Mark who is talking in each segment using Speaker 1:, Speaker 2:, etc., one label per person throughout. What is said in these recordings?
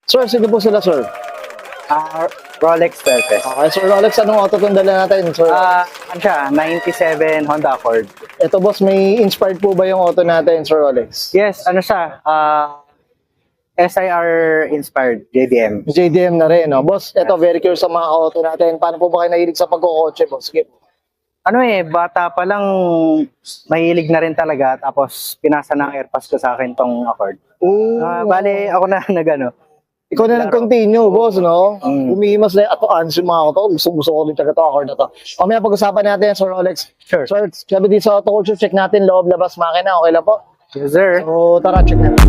Speaker 1: Sir, sino po sila, sir?
Speaker 2: Rolex 12.
Speaker 1: Okay, Sir Rolex, anong auto itong dala natin, sir?
Speaker 2: Ano siya? 97 Honda Accord.
Speaker 1: Ito, boss, may inspired po ba yung auto natin, Sir Rolex?
Speaker 2: Yes, ano siya? SIR inspired JDM.
Speaker 1: JDM na rin, no? Boss, ito, very curious sa mga auto natin. Paano po ba kayo nahilig sa pagkukotse, boss? Sige.
Speaker 2: Ano bata pa lang mahilig na rin talaga, tapos pinasa ng airpass ko sa akin tong Accord. Bale, ako na nagano.
Speaker 1: Ikaw na nag-continue, boss, no?
Speaker 2: Mm.
Speaker 1: Umihimas na yung ans yung mga auto. Gusto ko din talaga ito, Accord na to. Mamaya pag-usapan natin, Sir Rolex.
Speaker 2: Sure.
Speaker 1: Sir, sabi dito sa auto culture, check natin loob, labas, makina. Okay lang po?
Speaker 2: Yes, sir.
Speaker 1: So, tara, check natin.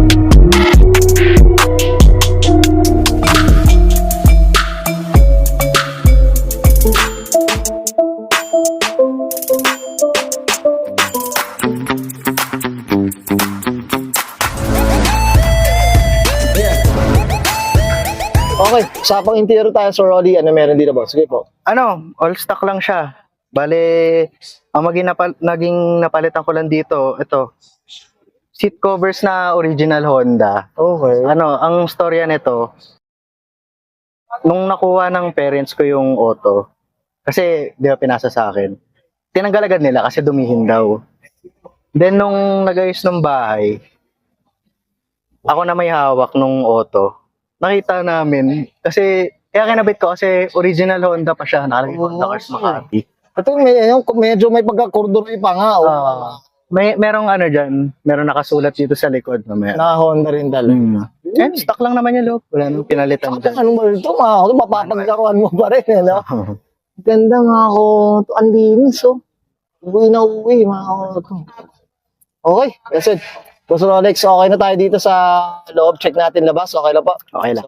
Speaker 1: Okay, usapang interior tayo, Sir Rolly. Ano meron dito, boss? Sige po.
Speaker 2: Ano, all stock lang siya. Bale, ang naging napalitan ko lang dito, ito, seat covers na original Honda.
Speaker 1: Okay.
Speaker 2: Ano, ang storya nito, nung nakuha ng parents ko yung auto, kasi di ba pinasa sa akin, tinanggal agad nila kasi dumihin daw. Then nung nag-ayos ng bahay, ako na may hawak nung auto. Nakita namin, kasi, kaya kinabit ko kasi original Honda pa siya, nakalagay Honda Cars Makati.
Speaker 1: Ito, medyo may pagka-corduroy pa nga. Oh.
Speaker 2: Merong ano dyan, merong nakasulat dito sa likod.
Speaker 1: Na Honda rin talaga.
Speaker 2: Stock lang naman yung loob. Wala nang pinalitan dyan.
Speaker 1: Anong ba ito, mga auto? Mapapaglaruan mo pa rin, ano? Ganda mga auto. Ang linis, oh. Uwi na uwi, mga auto. Okay, that's it. Boss Rolex, okay na tayo dito sa loob. Check natin labas. Okay lang po.
Speaker 2: Okay lang.